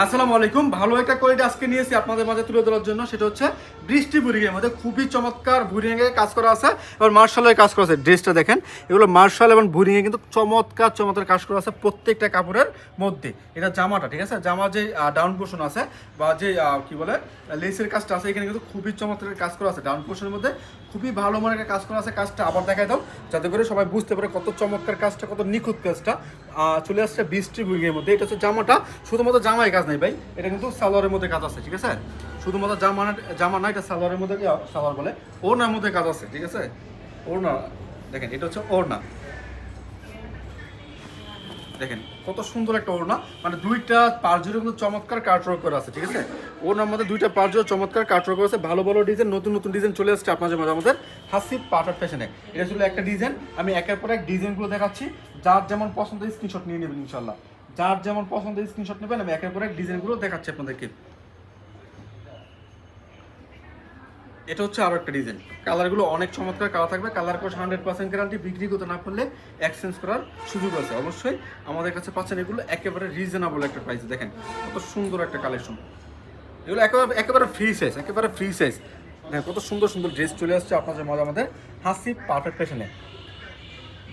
আসসালামু আলাইকুম। ভালো একটা কোয়ালিটি আজকে নিয়েছি আপনাদের মাঝে তুলে ধরার জন্য। সেটা হচ্ছে বৃষ্টি বুরিংয়ের মধ্যে খুবই চমৎকার বুরিংয়ে কাজ করা আছে এবং মার্শালের কাজ করা আছে। ড্রেসটা দেখেন, এগুলো মার্শাল এবং বুরিংয়ে কিন্তু চমৎকার চমৎকার কাজ করা আছে প্রত্যেকটা কাপড়ের মধ্যে। এটা জামাটা, ঠিক আছে, জামা যে ডাউন পোর্শন আছে বা যে কি বলে লেসের কাজটা আছে, এখানে কিন্তু খুবই চমৎকার কাজ করা আছে। ডাউন পোর্শনের মধ্যে খুবই ভালো মানের একটা কাজ করা আছে। কাজটা আবার দেখাই দাও যাতে করে সবাই বুঝতে পারে কত চমৎকার কাজটা, কত নিখুঁত কাজটা। চলে আসছে বৃষ্টি বুরিংয়ের মধ্যে। এটা হচ্ছে জামাটা, শুধুমাত্র জামাই কাজ নাই ভাই, এটা কিন্তু সালোয়ারের মধ্যে কাজ আছে, ঠিক আছে। শুধুমাত্র জামা না, এটা সালোয়ারের মধ্যে, সালোয়ার বলে, ওড়নার মধ্যে কাজ আছে, ঠিক আছে। ওড়না দেখেন, এটা হচ্ছে ওড়না, দেখেন কত সুন্দর একটা ওড়না, মানে দুইটা পার জুড়ে কিন্তু চমৎকার কাটওয়ার্ক করা আছে, ঠিক আছে। ওড়নার মধ্যে দুইটা পার জুড়ে চমৎকার কাটওয়ার্ক করা আছে। ভালো ভালো ডিজাইন, নতুন নতুন ডিজাইন চলে আসছে আপনাদের মাঝে আমাদের হাসিব পারফেক্ট ফ্যাশনে। এটা ছিল একটা ডিজাইন, আমি একের পর এক ডিজাইনগুলো দেখাচ্ছি। যার যেমন পছন্দ স্ক্রিনশট নিয়ে নেবেন ইনশাল্লাহ। যার যেমন পছন্দ স্ক্রিনশট নেবেন, আমি একের পর এক ডিজাইনগুলো দেখাচ্ছি আপনাদেরকে। এটা হচ্ছে আরো একটা ডিজাইন। কালারগুলো অনেক চমৎকার কালার থাকবে। Colour course 100% guarantee. বিক্রি করতে না পারলে এক্সচেঞ্জ করার সুযোগ আছে অবশ্যই। আমাদের কাছে পাচ্ছেন এগুলো একেবারে রিজনেবল একটা প্রাইসে। দেখেন কত সুন্দর একটা কালেকশন, এগুলো একেবারে একেবারে ফ্রি সাইজ, একেবারে ফ্রি সাইজ। দেখেন কত সুন্দর সুন্দর ড্রেস চলে আসছে আপনাদের মাঝে আমাদের হাসিব পারফেক্ট ফ্যাশনে।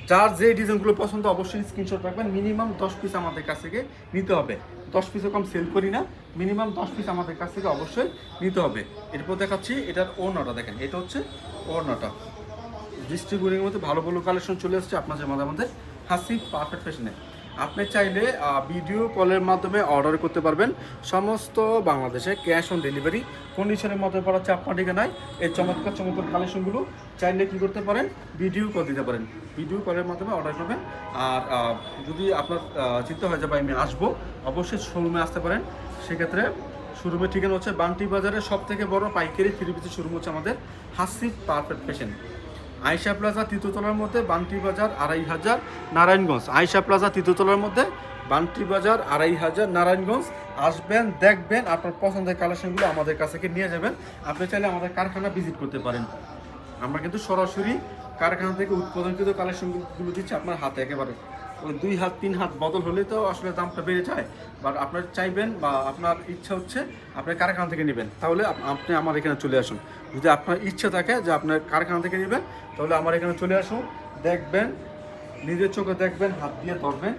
যার যে ডিজাইনগুলো পছন্দ অবশ্যই স্ক্রিনশট রাখবেন। মিনিমাম 10 পিস আমাদের কাছ থেকে নিতে হবে। 10 পিসও কম সেল করি না, মিনিমাম 10 পিস আমাদের কাছ থেকে অবশ্যই নিতে হবে। এরপর দেখাচ্ছি এটার ওড়নাটা, দেখেন এটা হচ্ছে ওড়নাটা। ডিস্ট্রিবিউটের মধ্যে ভালো ভালো কালেকশন চলে আসছে আপনাদের মাঝে আমাদের হাসিব পারফেক্ট ফ্যাশনে। আপনি চাইলে ভিডিও কলের মাধ্যমে অর্ডার করতে পারবেন সমস্ত বাংলাদেশে, ক্যাশ অন ডেলিভারি কন্ডিশনের মধ্যে পড়া হচ্ছে আপনার ঠিকানায়। এই চমৎকার চমৎকার কালেকশনগুলো চাইলে কী করতে পারেন, ভিডিও কল দিতে পারেন, ভিডিও কলের মাধ্যমে অর্ডার করবেন। আর যদি আপনার চিন্তা হয় যে ভাই আমি আসবো, অবশ্যই শোরুমে আসতে পারেন। সেক্ষেত্রে শোরুমের ঠিকানা হচ্ছে বান্টি বাজারের সব থেকে বড় পাইকারি থ্রি পিসের শোরুম হচ্ছে আমাদের Hasib perfect fashion. Ayesha plaza তৃতীয়তলার মধ্যে, বান্টি বাজার 2500 নারায়ণগঞ্জ। আয়শা প্লাজা তৃতীয়তলার মধ্যে, বান্টি বাজার 2500 নারায়ণগঞ্জ। আসবেন, দেখবেন, আপনার পছন্দের কালেকশনগুলো আমাদের কাছ থেকে নিয়ে যাবেন। আপনি চাইলে আমাদের কারখানা ভিজিট করতে পারেন। আমরা কিন্তু সরাসরি কারখানা থেকে উৎপাদনকৃত কালেকশনগুলো দিচ্ছি আপনার হাতে একেবারে। ওই 2 হাত 3 হাত বদল হলে তো আসলে দামটা বেড়ে যায়। বাট আপনার চাইবেন বা আপনার ইচ্ছা হচ্ছে আপনি কারখানা থেকে নেবেন, তাহলে আপনি আমার এখানে চলে আসুন। যদি আপনার ইচ্ছা থাকে যে আপনার কারখানা থেকে নেবেন, তাহলে আমার এখানে চলে আসুন, দেখবেন, নিজের চোখে দেখবেন, হাত দিয়ে ধরবেন,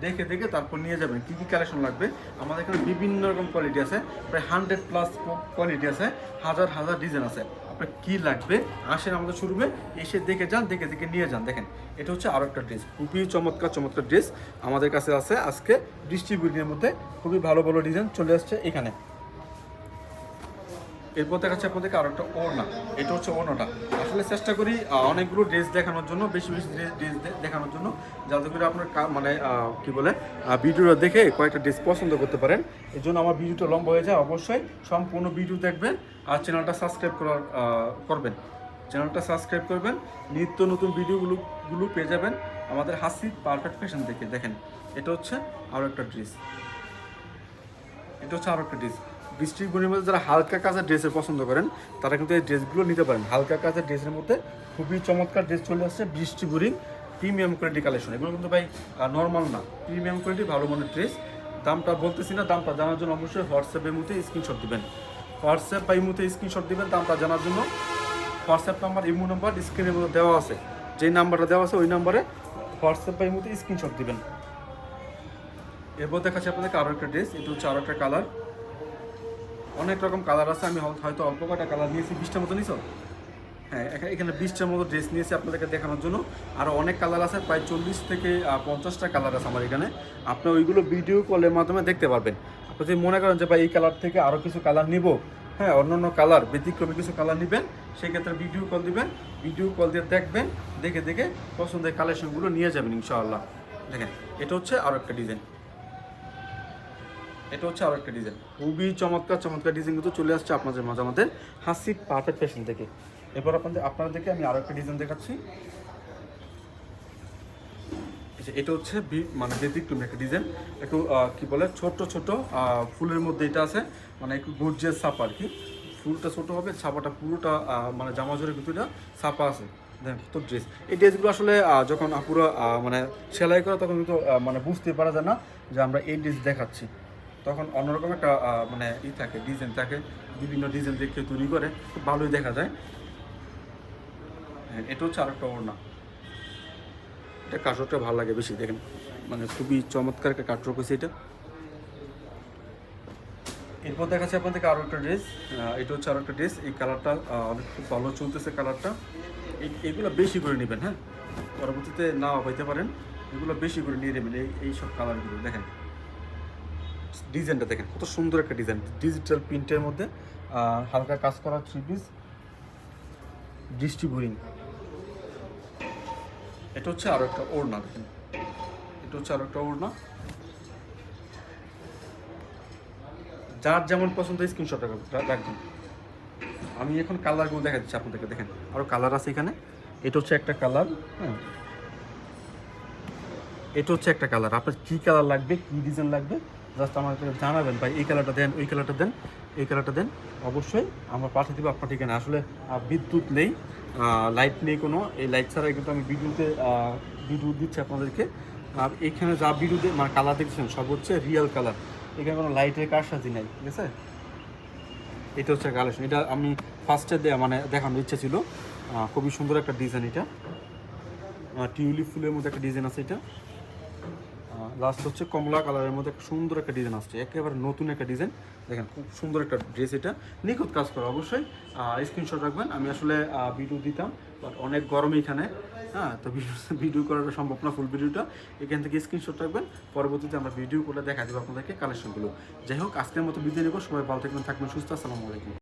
দেখে দেখে তারপর নিয়ে যাবেন। কী কী কালেকশন লাগবে আমাদের এখানে বিভিন্ন রকম কোয়ালিটি আছে, প্রায় 100+ কোয়ালিটি আছে, হাজার হাজার ডিজাইন আছে। আপনার কী লাগবে আসেন আমাদের শোরুমে, এসে দেখে যান, দেখে দেখে নিয়ে যান। দেখেন এটা হচ্ছে আরও একটা ড্রেস, খুবই চমৎকার চমৎকার ড্রেস আমাদের কাছে আছে। আজকে ডিস্ট্রিবিউটের মধ্যে খুবই ভালো ভালো ডিজাইন চলে আসছে এখানে। এরপর দেখাচ্ছে আপনাদেরকে আরো একটা ওড়না। এটা হচ্ছে ওড়নাটা। আসলে চেষ্টা করি অনেকগুলো ড্রেস দেখানোর জন্য, বেশি বেশি ড্রেস দেখানোর জন্য, যাতে করে আপনার মানে কি বলে ভিডিওটা দেখে কয়েকটা ড্রেস পছন্দ করতে পারেন। এই জন্য আমার ভিডিওটা লম্বা হয়ে যায়। অবশ্যই সম্পূর্ণ ভিডিও দেখবেন আর চ্যানেলটা সাবস্ক্রাইব করবেন। চ্যানেলটা সাবস্ক্রাইব করবেন, নিত্য নতুন ভিডিওগুলো পেয়ে যাবেন আমাদের হাসিব পারফেক্ট ফ্যাশন থেকে। দেখেন এটা হচ্ছে আরও একটা ড্রেস, এটা হচ্ছে আরও একটা ড্রেস। বৃষ্টির বোনের মধ্যে যারা হালকা কাজের ড্রেসের পছন্দ করেন, তারা কিন্তু এই ড্রেসগুলো নিতে পারেন। হালকা কাজের ড্রেসের মধ্যে খুবই চমৎকার ড্রেস চলে আসছে বৃষ্টি বোরিং প্রিমিয়াম কোয়ালিটি কালেকশন। এগুলো কিন্তু ভাই নর্মাল না, প্রিমিয়াম কোয়ালিটি ভালো মানের ড্রেস। দামটা বলতেছি না, দামটা জানার জন্য অবশ্যই হোয়াটসঅ্যাপের মধ্যে স্ক্রিনশট দিবেন। হোয়াটসঅ্যাপ বা ইমোতে স্ক্রিনশট দিবেন দামটা জানার জন্য। হোয়াটসঅ্যাপ নাম্বার, ইমো নাম্বার স্ক্রিনের মধ্যে দেওয়া আছে। যেই নাম্বারটা দেওয়া আছে ওই নাম্বারে হোয়াটসঅ্যাপ বা ইমোতে স্ক্রিনশট দিবেন। এরপর দেখাচ্ছি আপনাদেরকে আরও একটা ড্রেস। এটা হচ্ছে আরও একটা কালার। অনেক রকম কালার আছে, আমি হয়তো অল্প কটা কালার নিয়েছি। 20টার মতো নিয়েছো? হ্যাঁ, এখানে 20টার মতো ড্রেস নিয়েছি আপনাদেরকে দেখানোর জন্য। আরও অনেক কালার আছে, প্রায় 40 থেকে 50টা কালার আছে আমার এখানে। আপনি ওইগুলো ভিডিও কলের মাধ্যমে দেখতে পারবেন। আপনি যদি মনে করেন যে ভাই এই কালার থেকে আরও কিছু কালার নিব, হ্যাঁ, অন্যান্য কালার ব্যতিক্রমী কিছু কালার নেবেন, সেক্ষেত্রে ভিডিও কল দিবেন। ভিডিও কল দিয়ে দেখবেন, দেখে দেখে পছন্দের কালেকশনগুলো নিয়ে যাবেন ইনশাআল্লাহ। দেখেন এটা হচ্ছে আরও একটা ডিজাইন, এটা হচ্ছে আরও একটা ডিজাইন। খুবই চমৎকার চমৎকার ডিজাইন কিন্তু চলে আসছে আপনাদের মাঝে আমাদের হাসিব পারফেক্ট ফ্যাশন থেকে। এরপর আপনাদেরকে আমি আরও একটা ডিজাইন দেখাচ্ছি। এটা হচ্ছে মানে ব্যতিক্রমী একটা ডিজাইন। একটু কি বলে ছোট ছোট ফুলের মধ্যে এটা আছে, মানে একটু গর্জিয়াস ছাপা আর কি। ফুলটা ছোট হবে, ছাপাটা পুরোটা মানে জামা জোরে কিন্তু এটা ছাপা আছে। দেখেন কত ড্রেস। এই ড্রেসগুলো আসলে যখন পুরো মানে সেলাই করে তখন কিন্তু মানে বুঝতে পারা যায় না যে আমরা এই ড্রেস দেখাচ্ছি। তো তখন অন্যরকম একটা মানে থাকে, ডিজাইন থাকে, বিভিন্ন ডিজাইন দিয়ে কেউ তৈরি করে, খুব ভালোই দেখা যায়। হ্যাঁ, এটা হচ্ছে আরেকটা ওড়না। এটা কাঠটা ভালো লাগে বেশি, দেখেন মানে খুবই চমৎকার একটা কাঠরোগ হয়েছে এটা। এরপর দেখাচ্ছি আপনাদেরকে আরও একটা ড্রেস। এটা হচ্ছে আরও একটা ড্রেস, এই কালারটা অনেক খুব ভালো চলতেছে কালারটা। এগুলো বেশি করে নেবেন, হ্যাঁ, পরবর্তীতে নাও পাইতে পারেন। এগুলো বেশি করে নিয়ে নেবেন, এই সব কালারগুলো দেখেন, ডিজাইনটা দেখেন কত সুন্দর একটা ডিজাইন, ডিজিটাল প্রিন্টের মধ্যে হালকা কাজ করা থ্রি পিস ডিস্ট্রিবিউটিং। এটা হচ্ছে আরও একটা ওড়না, দেখেন এটা হচ্ছে আরও একটা ওড়না। যার যেমন পছন্দ স্ক্রিনশট রাখবেন। আমি এখন কালারগুলো দেখা দিচ্ছি আপনাদেরকে, দেখেন আরও কালার আছে এখানে। এটা হচ্ছে একটা কালার, হ্যাঁ, এটা হচ্ছে একটা কালার। আপনার কী কালার লাগবে, কী ডিজাইন লাগবে জাস্ট আমাকে জানাবেন, ভাই এই কালারটা দেন, ওই কালারটা দেন, এই কালারটা দেন, অবশ্যই আমরা পাঠিয়ে দেবো আপনার ঠিকানা। আসলে বিদ্যুৎ নেই, লাইট নেই কোনো, এই লাইট ছাড়া কিন্তু আমি ভিডিও দিচ্ছি আপনাদেরকে। আর এখানে যা ভিডিওতে মানে কালার দেখছেন সব হচ্ছে রিয়েল কালার, এখানে কোনো লাইটের কারসাজি নাই, ঠিক আছে। এটা হচ্ছে কালেকশন, এটা আমি ফার্স্টে মানে দেখানোর ইচ্ছা ছিল। খুবই সুন্দর একটা ডিজাইন, এটা টিউলিপ ফুলের মধ্যে একটা ডিজাইন আছে। এটা লাস্ট হচ্ছে কমলা কালারের মধ্যে একটা সুন্দর একটা ডিজাইন আসছে, একেবারে নতুন একটা ডিজাইন। দেখেন খুব সুন্দর একটা ড্রেস, এটা নিখুঁত কাজ করা। অবশ্যই স্ক্রিনশট রাখবেন। আমি আসলে ভিডিও দিতাম, বাট অনেক গরম এখানে, হ্যাঁ, তো ভিডিও করাটা সম্ভব না ফুল ভিডিওটা। এখান থেকে স্ক্রিনশট রাখবেন, পরবর্তীতে আমরা ভিডিও করে দেখা দেবো আপনাদেরকে কালেকশনগুলো। যাই হোক, আজকের মতো বিদায় নেব। সবাই ভালো থাকবেন, সুস্থ। আসসালামু আলাইকুম।